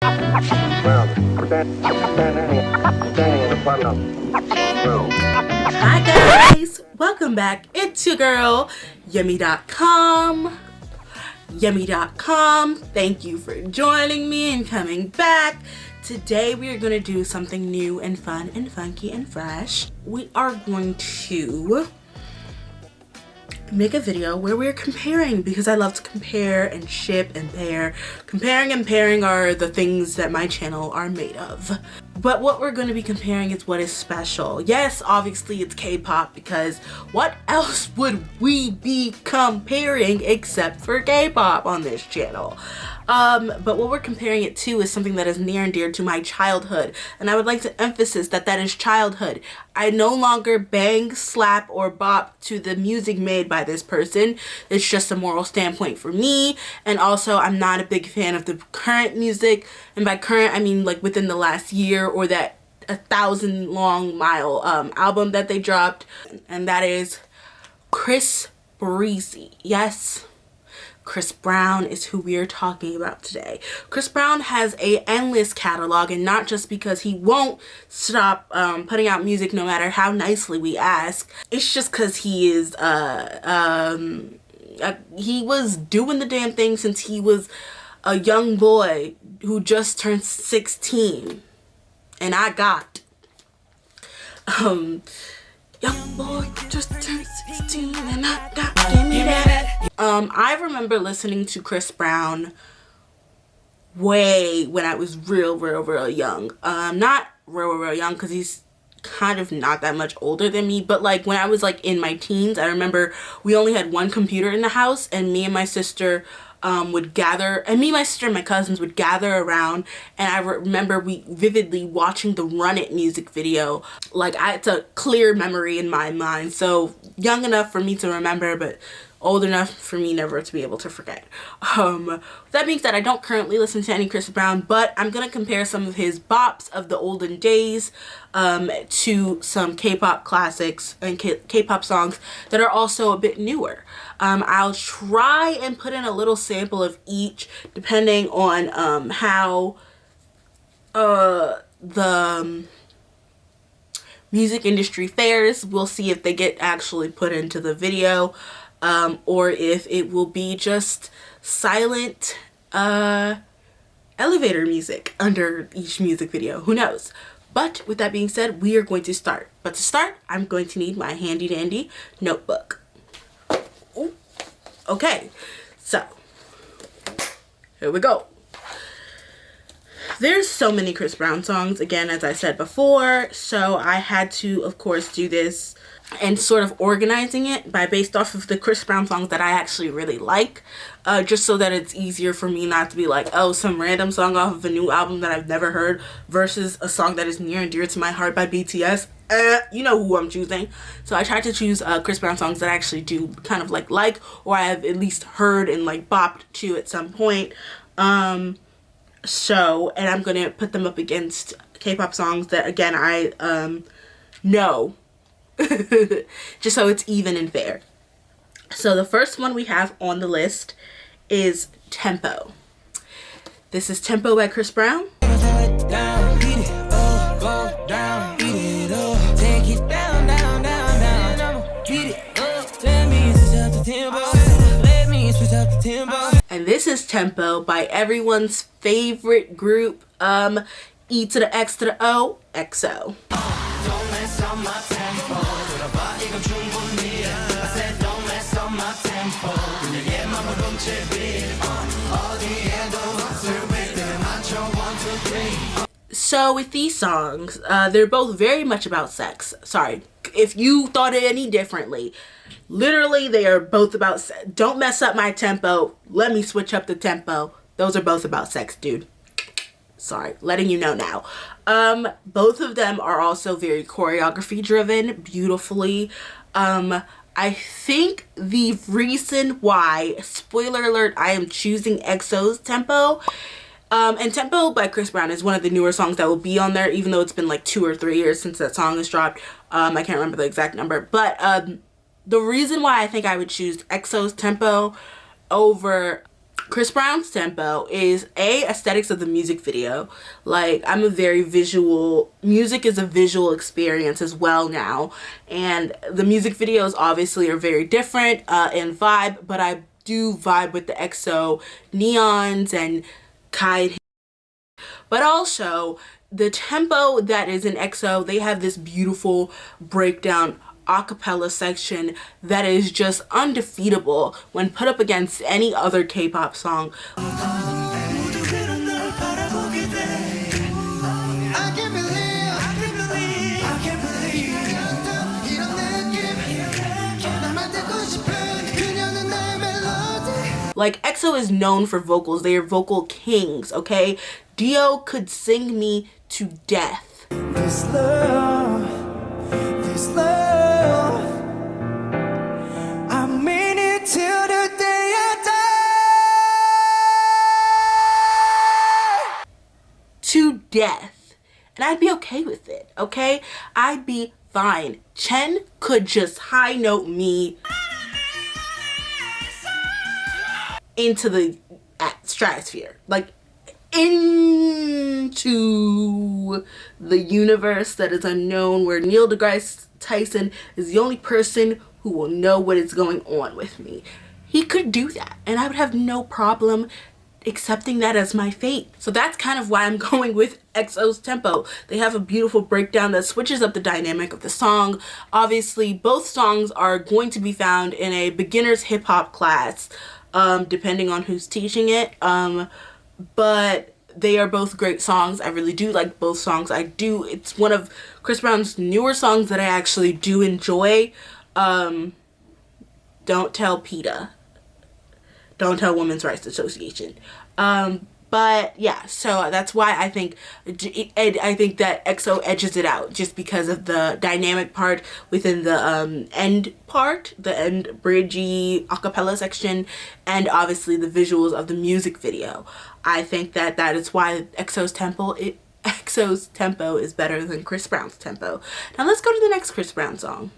Hi guys, welcome back. It's your girl, Yummy.com. Yummy.com. Thank you for joining me and coming back. Today we are going to do something new and fun and funky and fresh. We are going to make a video where we're comparing, because I love to compare and ship and pair. Comparing and pairing are the things that my channel are made of. But what we're going to be comparing is what is special. Yes, obviously it's K-pop, because what else would we be comparing except for K-pop on this channel? But what we're comparing it to is something that is near and dear to my childhood. And I would like to emphasize that that is childhood. I no longer bang, slap, or bop to the music made by this person. It's just a moral standpoint for me. And also, I'm not a big fan of the current music. And by current, I mean like within the last year, or that 1,000 long mile album that they dropped. And that is Chris Breezy. Yes. Chris Brown is who we are talking about today. Chris Brown has a endless catalog, and not just because he won't stop putting out music no matter how nicely we ask. It's just because he is he was doing the damn thing since he was a young boy who just turned 16, and I got young boy just turned 16 and I got, give me that. I remember listening to Chris Brown way when I was real young. Not real young, because he's kind of not that much older than me, but like when I was like in my teens, I remember we only had one computer in the house, and me and my sister would gather, and me, my sister, and my cousins would gather around, and I remember we vividly watching the Run It music video. Like, it's a clear memory in my mind, so young enough for me to remember, but old enough for me never to be able to forget. That being said, I don't currently listen to any Chris Brown, but I'm gonna compare some of his bops of the olden days to some K-pop classics and K-pop songs that are also a bit newer. I'll try and put in a little sample of each depending on how the music industry fares. We'll see if they get actually put into the video, or if it will be just silent elevator music under each music video. Who knows? But with that being said, we are going to start. But to start, I'm going to need my handy dandy notebook. Ooh. Okay, so here we go. There's so many Chris Brown songs, again, as I said before, so I had to, of course, do this and sort of organizing it based off of the Chris Brown songs that I actually really like, just so that it's easier for me not to be like, oh, some random song off of a new album that I've never heard versus a song that is near and dear to my heart by BTS. You know who I'm choosing. So I tried to choose Chris Brown songs that I actually do kind of like, or I have at least heard and like bopped to at some point. So, and I'm gonna put them up against K-pop songs that, again, I know. Just so it's even and fair. So the first one we have on the list is Tempo. This is Tempo by Chris Brown. And this is Tempo by everyone's favorite group, E to the X to the O, EXO. Don't mess up my tempo. So with these songs, they're both very much about sex. Sorry, if you thought it any differently. Literally, they are both about sex. Don't mess up my tempo. Let me switch up the tempo. Those are both about sex, dude. Sorry, letting you know now. Both of them are also very choreography driven, beautifully. I think the reason why, spoiler alert, I am choosing EXO's Tempo, and Tempo by Chris Brown is one of the newer songs that will be on there, even though it's been like 2 or 3 years since that song has dropped. I can't remember the exact number, but the reason why I think I would choose EXO's Tempo over Chris Brown's tempo is aesthetics of the music video. Like, I'm a very visual, music is a visual experience as well now, and the music videos obviously are very different in vibe, but I do vibe with the EXO neons and Kai. But also the tempo that is in EXO, they have this beautiful breakdown acapella section that is just undefeatable when put up against any other K-pop song. Like, EXO is known for vocals. They are vocal kings, okay? Dio could sing me to death. This love, I mean it till the day I die. To death. And I'd be okay with it, okay? I'd be fine. Chen could just high note me into the stratosphere, like into the universe that is unknown, where Neil deGrasse Tyson is the only person who will know what is going on with me. He could do that, and I would have no problem accepting that as my fate. So that's kind of why I'm going with EXO's tempo. They have a beautiful breakdown that switches up the dynamic of the song. Obviously, both songs are going to be found in a beginner's hip-hop class, depending on who's teaching it, but they are both great songs. I really do like both songs. It's one of Chris Brown's newer songs that I actually do enjoy. Don't Tell PETA. Don't Tell Women's Rights Association. But yeah, so that's why I think that EXO edges it out, just because of the dynamic part within the end part, the end bridgey acapella section, and obviously the visuals of the music video. I think that is why EXO's tempo is better than Chris Brown's tempo. Now let's go to the next Chris Brown song.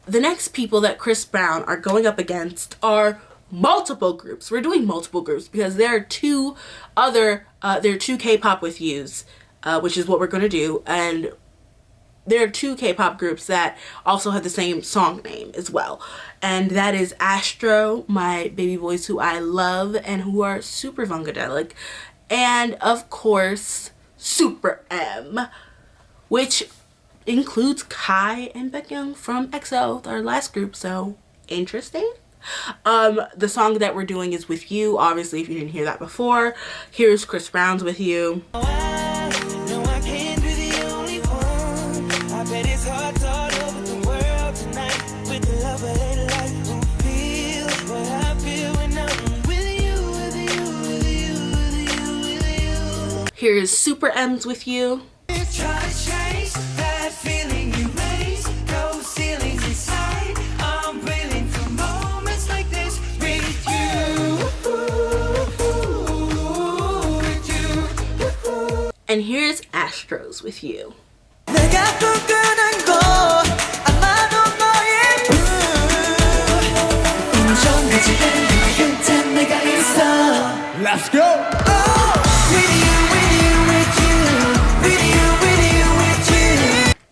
The next people that Chris Brown are going up against are multiple groups. We're doing multiple groups because there are two K-pop with yous, which is what we're going to do, and there are two K-pop groups that also have the same song name as well, and that is Astro, my baby boys who I love and who are super funkadelic, and of course Super M, which includes Kai and Baekhyun from EXO, our last group. So interesting. The song that we're doing is With You. Obviously, if you didn't hear that before, here's Chris Brown's With You. Here's Super M's With You. And here's Astros With You. Let's go!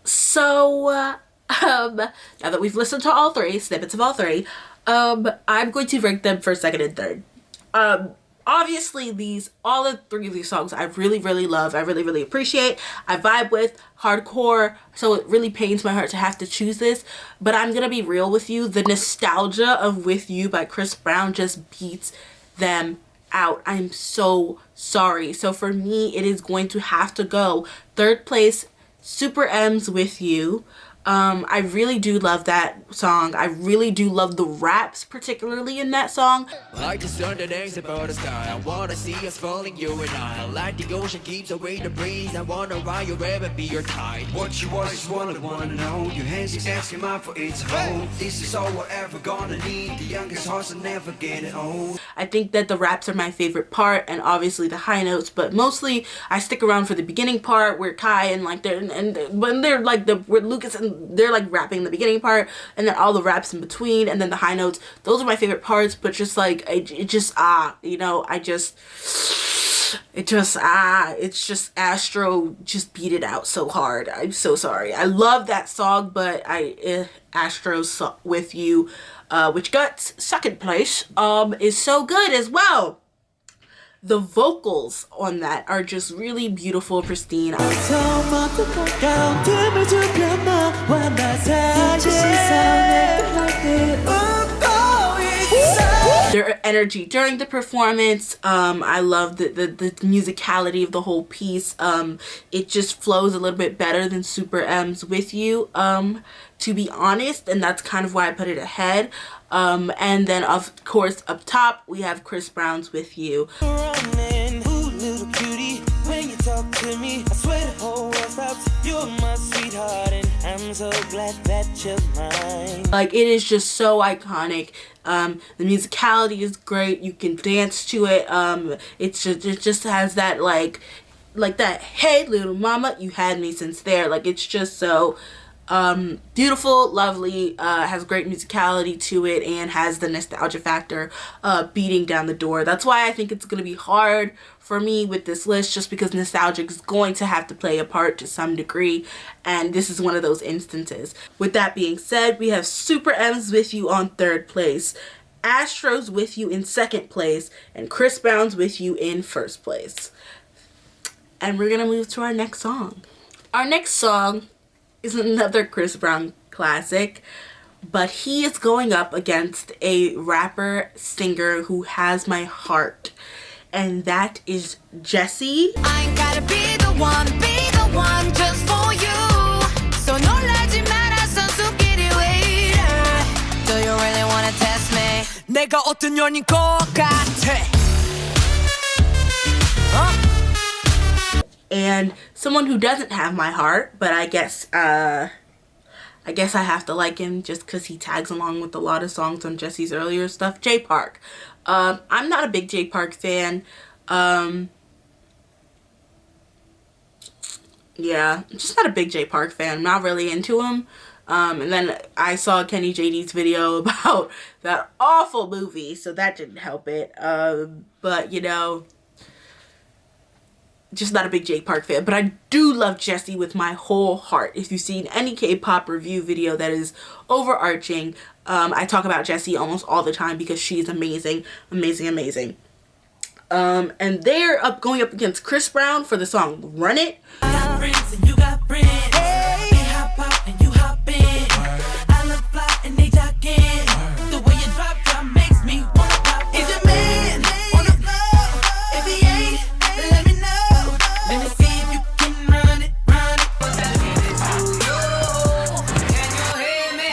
So, now that we've listened to all three, snippets of all three, I'm going to rank them first, second, and third. Obviously all the three of these songs I really, really love. I really, really appreciate. I vibe with hardcore, so it really pains my heart to have to choose this. But I'm gonna be real with you. The nostalgia of With You by Chris Brown just beats them out. I'm so sorry. So for me, it is going to have to go third place, Super M's With You. I really do love that song. I really do love the raps, particularly in that song. Like the sun that hangs above the sky, I wanna see us falling, you and I. Like the ocean keeps away the breeze, I wanna ride your wave and be your tide. What you was is what I wanna know. Your hands is asking mine for its home. This is all we're ever gonna need. The youngest hearts are never getting old. I think that the raps are my favorite part, and obviously the high notes, but mostly I stick around for the beginning part where Kai and like when they're like where Lucas and they're like rapping the beginning part, and then all the raps in between, and then the high notes. Those are my favorite parts. But just like you know, it's just Astro just beat it out so hard. I'm so sorry. I love that song, but Astro's With You, which got second place, is so good as well. The vocals on that are just really beautiful, pristine. Their energy during the performance, I love the musicality of the whole piece. It just flows a little bit better than Super M's With You, to be honest, and that's kind of why I put it ahead. And then of course up top we have Chris Brown's With You. Talk to me, I swear the whole world stops. You're my sweetheart and I'm so glad that you're mine. Like, it is just so iconic. The musicality is great. You can dance to it. It just has that like that, hey little mama, you had me since there. Like, it's just so beautiful, lovely, has great musicality to it, and has the nostalgia factor beating down the door. That's why I think it's going to be hard for me with this list, just because nostalgia is going to have to play a part to some degree, and this is one of those instances. With that being said, we have Super M's With You on third place, Astro's With You in second place, and Chris Brown's With You in first place. And we're gonna move to our next song. Our next song is another Chris Brown classic, but he is going up against a rapper singer who has my heart, and that is Jessie. I ain't gotta be the one just for you. So no la지 마라 선수끼리 왜 이래? Do you really wanna test me? 내가 어떤 년인 것 같아? And someone who doesn't have my heart, but I guess I have to like him just because he tags along with a lot of songs on Jessie's earlier stuff. Jay Park. I'm not a big Jay Park fan. Yeah, I'm just not a big Jay Park fan. I'm not really into him. And then I saw Kenny JD's video about that awful movie, so that didn't help it. But you know, just not a big Jay Park fan, but I do love Jessie with my whole heart. If you've seen any K-pop review video that is overarching, I talk about Jessie almost all the time because she's amazing, amazing, amazing. And they're going up against Chris Brown for the song Run It. I got friends and you got friends. Hey. They hop out and you hop in. I love fly and they jock in. The way you drop makes me wanna pop. Is your man on the floor? If he ain't, let me know. Let me see if you can run it, run it. Can you hear me?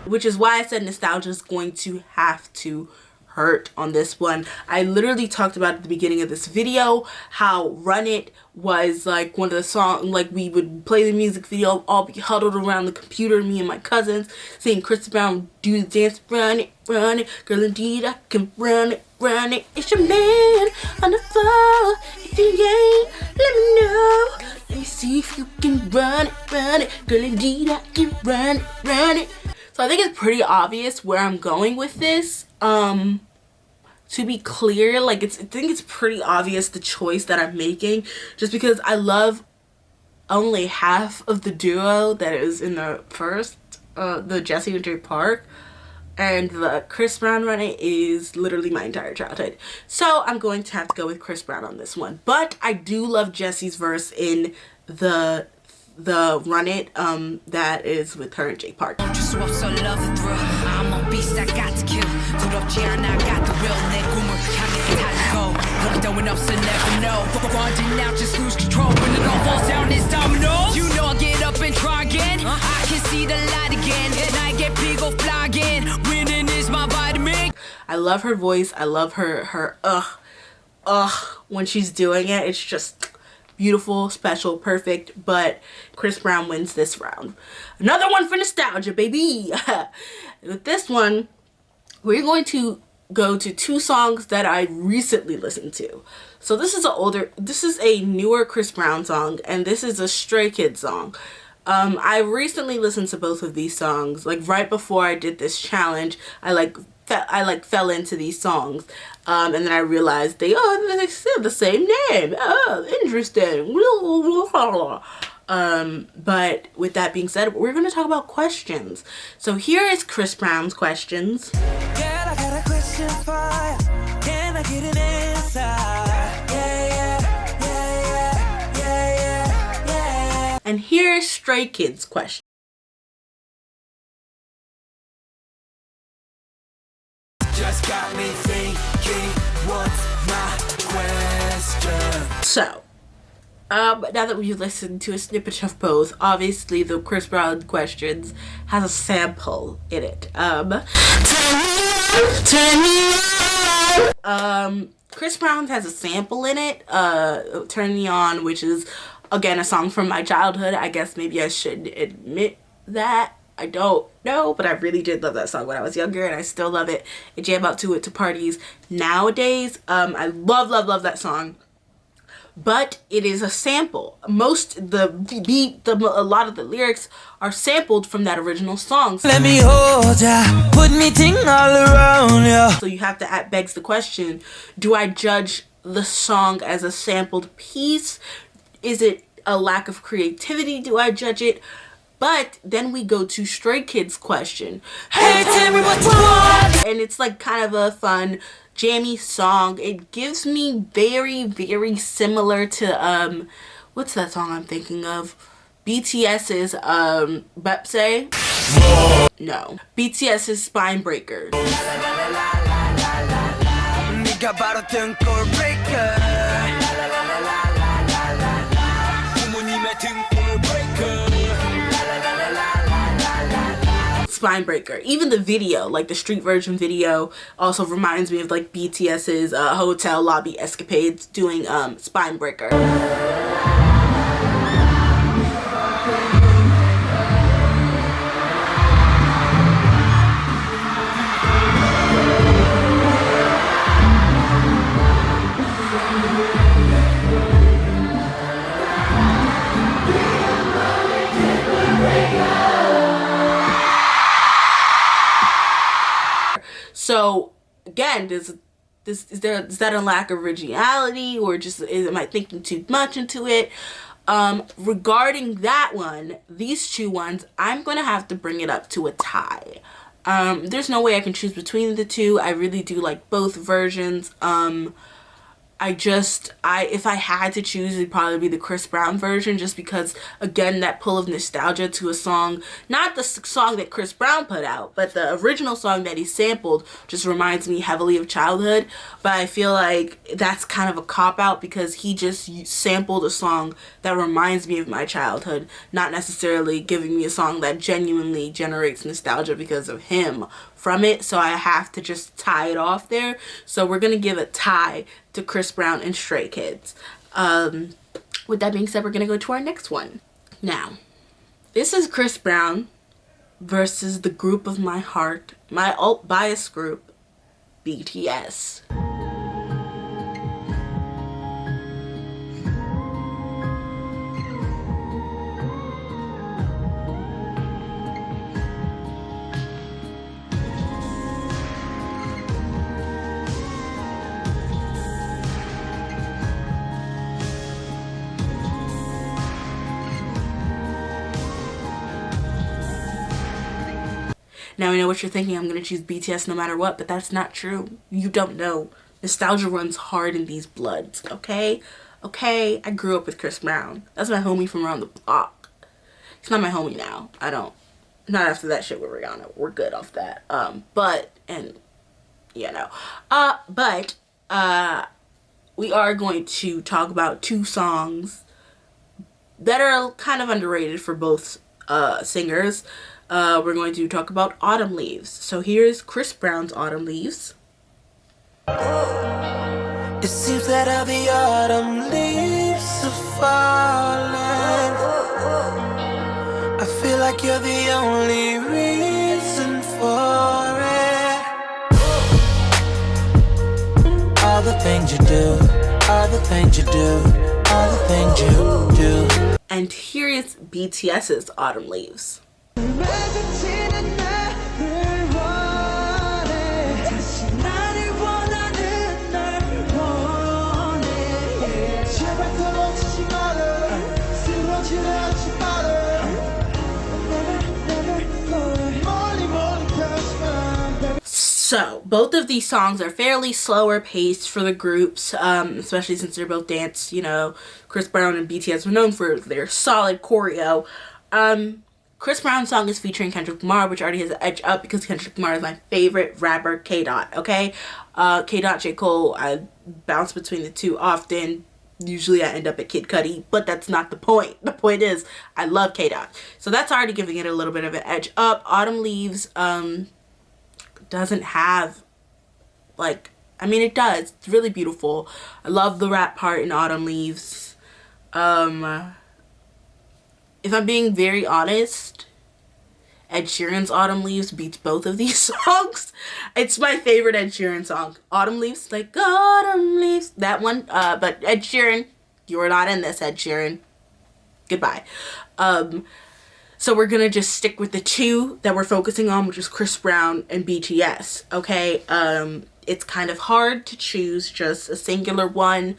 Which is why I said nostalgia is going to have to hurt on this one. I literally talked about at the beginning of this video how Run It was like one of the songs, like we would play the music video, all be huddled around the computer, me and my cousins, seeing Chris Brown do the dance. Run it, girl, indeed I can run it, run it. It's your man on the floor. If you ain't, let me know. Let me see if you can run it, girl, indeed I can run it. So I think it's pretty obvious where I'm going with this. To be clear, like I think it's pretty obvious the choice that I'm making, just because I love only half of the duo that is in the first, the Jessie and Jay Park, and the Chris Brown Run It is literally my entire childhood. So I'm going to have to go with Chris Brown on this one. But I do love Jessie's verse in the Run It that is with her and Jay Park. I'm a beast, I got to kill. 두렵지 않아, I got the real. 내 꿈을 향해 달리고. Look throwing up, so never know. Wandering out, just lose control. When it all falls down, it's dominoes. You know I get up and try again. I can see the light again. And I get big or fly again. Winning is my vitamin. I love her voice. I love her when she's doing it. It's just beautiful, special, perfect, but Chris Brown wins this round. Another one for nostalgia, baby. With this one, we're going to go to two songs that I recently listened to. So this is a newer Chris Brown song, and this is a Stray Kids song. I recently listened to both of these songs. Like right before I did this challenge, I fell into these songs, and then I realized they still the same name. Oh, interesting. But with that being said, we're going to talk about questions. So here is Chris Brown's questions. Girl, I got a question for you. Can I get an answer? Yeah. And here is Stray Kids' question. Just got me thinking, what's my question? So, now that we've listened to a snippet of both, obviously the Chris Brown questions has a sample in it. Chris Brown has a sample in it, Turn Me On, which is, again, a song from my childhood. I guess maybe I should admit that. I don't know, but I really did love that song when I was younger, and I still love it. I jam out to it to parties nowadays. I love that song. But it is a sample. A lot of the lyrics are sampled from that original song. Let me hold ya, put me ting all around ya. So you have to begs the question, do I judge the song as a sampled piece? Is it a lack of creativity? Do I judge it? But then we go to Stray Kids' question. Hey, tell me what you want. And it's like kind of a fun, jammy song. It gives me very, very similar to what's that song I'm thinking of? BTS's Bepse? No. BTS's Spine Breaker. Spine Breaker. Even the video, like the street version video, also reminds me of like BTS's hotel lobby escapades doing Spine Breaker. So again, is that a lack of originality, or just am I thinking too much into it? Regarding that one, these two ones, I'm gonna have to bring it up to a tie. There's no way I can choose between the two. I really do like both versions. If I had to choose, it'd probably be the Chris Brown version, just because, again, that pull of nostalgia to a song, not the song that Chris Brown put out, but the original song that he sampled just reminds me heavily of childhood. But I feel like that's kind of a cop-out, because he just sampled a song that reminds me of my childhood, not necessarily giving me a song that genuinely generates nostalgia because of him from it. So I have to just tie it off there. So we're gonna give a tie to Chris Brown and Stray Kids. With that being said, we're gonna go to our next one. Now, this is Chris Brown versus the group of my heart, my alt bias group, BTS. Now I know what you're thinking, I'm going to choose BTS no matter what, but that's not true. You don't know. Nostalgia runs hard in these bloods, okay? Okay, I grew up with Chris Brown. That's my homie from around the block. He's not my homie now. Not after that shit with Rihanna. We're good off that. We are going to talk about two songs that are kind of underrated for both singers. We're going to talk about Autumn Leaves. So here's Chris Brown's Autumn Leaves. It seems that all the autumn leaves are falling. I feel like you're the only reason for it. All the things you do, all the things you do, all the things you do. And here is BTS's Autumn Leaves. So, both of these songs are fairly slower paced for the groups, especially since they're both dance, you know. Chris Brown and BTS were known for their solid choreo. Chris Brown's song is featuring Kendrick Lamar, which already has an edge up because Kendrick Lamar is my favorite rapper, K-Dot, okay? K-Dot, J. Cole, I bounce between the two often. Usually I end up at Kid Cudi, but that's not the point. The point is, I love K-Dot. So that's already giving it a little bit of an edge up. Autumn Leaves, doesn't have, like, I mean, it does. It's really beautiful. I love the rap part in Autumn Leaves. If I'm being very honest, Ed Sheeran's Autumn Leaves beats both of these songs. It's my favorite Ed Sheeran song. Autumn Leaves, like autumn leaves. That one. But Ed Sheeran, you are not in this, Ed Sheeran. Goodbye. So we're gonna just stick with the two that we're focusing on, which is Chris Brown and BTS, okay? It's kind of hard to choose just a singular one,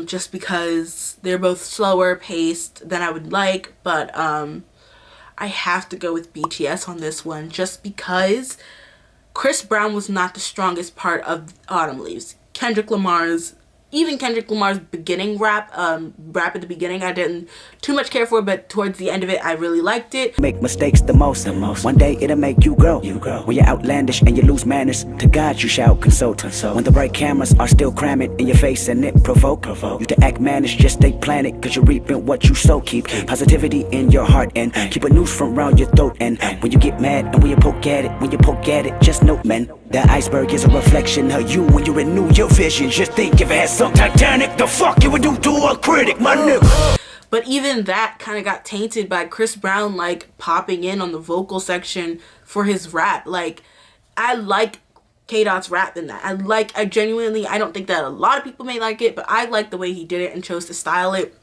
just because they're both slower paced than I would like, but I have to go with BTS on this one, just because Chris Brown was not the strongest part of Autumn Leaves. Even Kendrick Lamar's beginning rap at the beginning, I didn't too much care for, but towards the end of it, I really liked it. Make mistakes the most. One day it'll make you grow. When you're outlandish and you lose manners, to God you shall consult. When the bright cameras are still cramming in your face and it provoke you to act mannish, just stay planted, cause you're reaping what you sow. Keep positivity in your heart and keep a noose from around your throat. And when you get mad and when you poke at it, just note, man, the iceberg is a reflection of you. When you renew your vision, just think if it had some Titanic, the fuck you would do to a critic, my nigga. But even that kind of got tainted by Chris Brown, like, popping in on the vocal section for his rap. Like, I like K-Dot's rap in that. I genuinely, I don't think that a lot of people may like it, but I like the way he did it and chose to style it.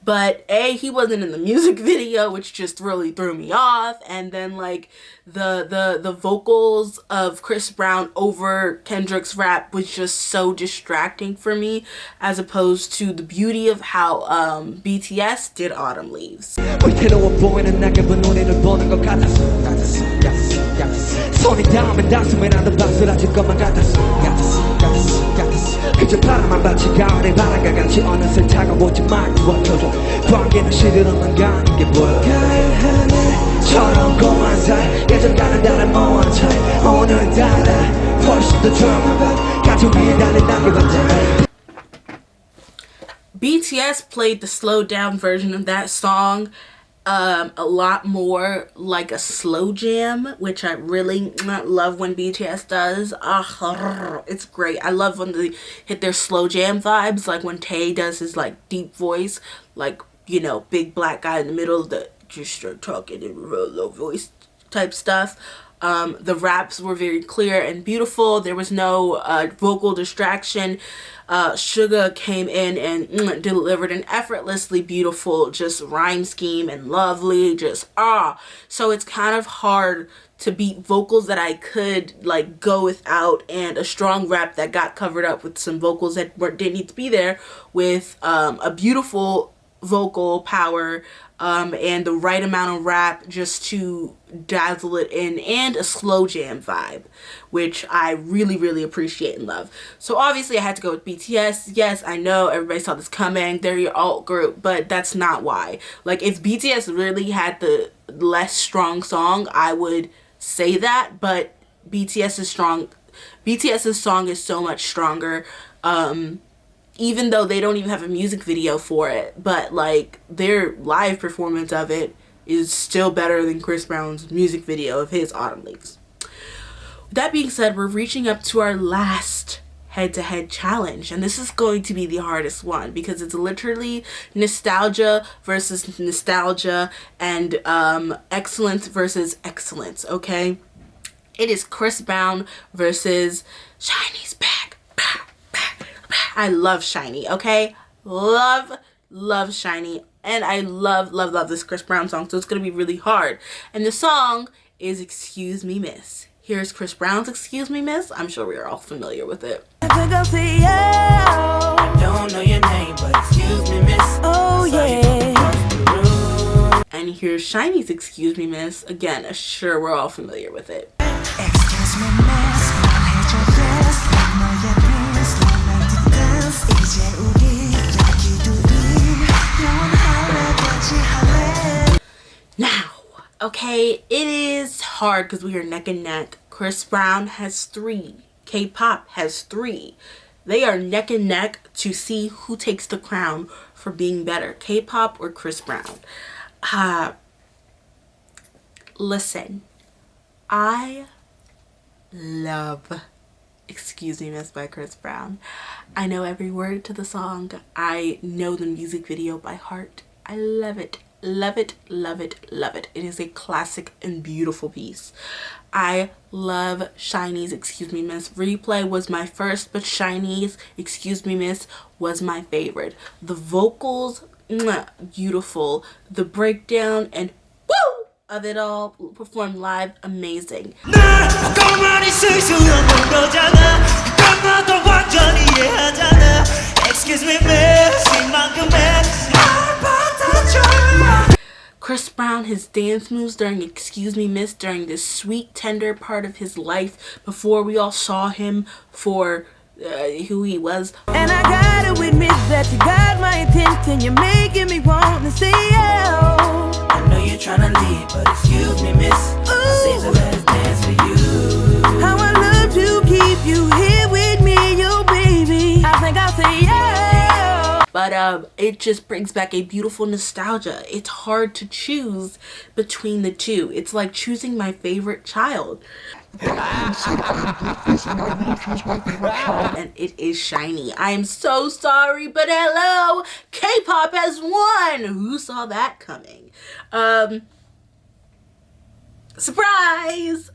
But he wasn't in the music video, which just really threw me off. And then, like, the vocals of Chris Brown over Kendrick's rap was just so distracting for me, as opposed to the beauty of how BTS did Autumn Leaves. 손이 닿으면 닿으면 나도 바스라질 것만 같았어. 그저 바람만 받지 가을의 바람과 같이 어느새 다가오지 말고 버텨줘. 관계는 시들어만 가는 게 보여. 가을 하늘처럼 고만 살 예전과는 다른 모한 차이 오늘따라 훨씬 더 조용한 밤 가슴 위에 달린 남겨봤자. BTS played the slowed down version of that song a lot more like a slow jam, which I really love when BTS does. It's great. I love when they hit their slow jam vibes, like when Tae does his, like, deep voice, like, you know, big black guy in the middle that just start talking in real low voice type stuff. The raps were very clear and beautiful. There was no vocal distraction. Suga came in and delivered an effortlessly beautiful just rhyme scheme and lovely, just so it's kind of hard to beat vocals that I could, like, go without, and a strong rap that got covered up with some vocals that didn't need to be there, with a beautiful vocal power and the right amount of rap just to dazzle it in, and a slow jam vibe, which I really, really appreciate and love. So obviously I had to go with BTS. Yes, I know everybody saw this coming. They're your alt group, but that's not why. Like, if BTS really had the less strong song, I would say that, but BTS's song is so much stronger. Even though they don't even have a music video for it, but, like, their live performance of it is still better than Chris Brown's music video of his Autumn Leaves. With that being said, we're reaching up to our last head-to-head challenge, and this is going to be the hardest one because it's literally nostalgia versus nostalgia and excellence versus excellence. Okay, it is Chris Brown versus Shiny's back. I love Shiny. Okay, love Shiny, and I love this Chris Brown song, so it's gonna be really hard. And the song is Excuse Me Miss. Here's Chris Brown's Excuse Me Miss. I'm sure we are all familiar with it. I think I'll say yeah. I don't know your name, but excuse me, miss. Oh yeah. And here's Shiny's Excuse Me Miss. Again, sure we're all familiar with it. Excuse me, miss. 해줘 yes. 너의 prince, like to dance. 이제 우리 여기 둘이 영원할래, 같이 할래. Now, okay, it is hard because we are neck and neck. Chris Brown has 3. K-pop has 3. They are neck and neck to see who takes the crown for being better, K-pop or Chris Brown. Listen, I love Excuse Me Miss by Chris Brown. I know every word to the song. I know the music video by heart. I love it. Love it, love it, love it. It is a classic and beautiful piece. I love Shiny's Excuse Me Miss. Replay was my first, but Shiny's Excuse Me Miss was my favorite. The vocals, beautiful. The breakdown and woo of it all performed live, amazing. Excuse me, miss. Chris Brown, his dance moves during Excuse Me Miss, during this sweet, tender part of his life before we all saw him for who he was. And I gotta admit that you got my attention. You're making me want to say oh. I know you're trying to leave, but excuse me, miss. I saved the last dance for you. How I love to keep you here with me, yo baby. I think I'll say yeah. But it just brings back a beautiful nostalgia. It's hard to choose between the two. It's like choosing my favorite child. And it is Shiny. I am so sorry, but hello, K-pop has won. Who saw that coming? Surprise!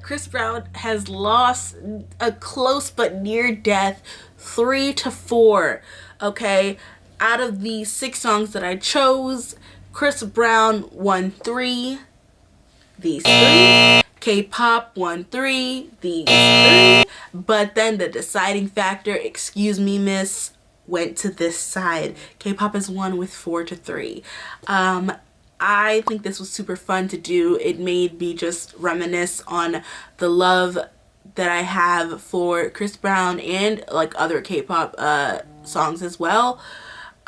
Chris Brown has lost a close but near death 3-4. Okay, out of the 6 songs that I chose, Chris Brown won 3. These 3. K-pop won 3. These 3. But then the deciding factor, Excuse Me Miss, went to this side. K-pop has won with 4-3. I think this was super fun to do. It made me just reminisce on the love that I have for Chris Brown and like other K-pop songs as well.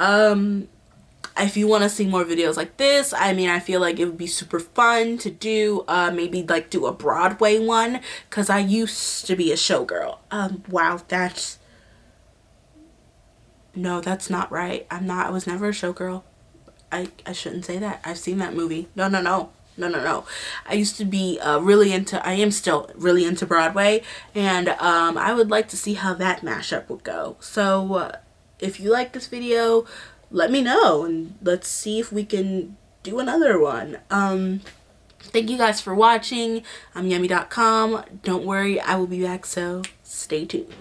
If you want to see more videos like this, I mean, I feel like it would be super fun to do, maybe like do a Broadway one, because I used to be a showgirl. Wow, no, that's not right. I was never a showgirl. I shouldn't say that. I've seen that movie. No. I used to be I am still really into Broadway, and I would like to see how that mashup would go. So if you like this video, let me know, and let's see if we can do another one. Thank you guys for watching. I'm Yummy.com. Don't worry, I will be back, so stay tuned.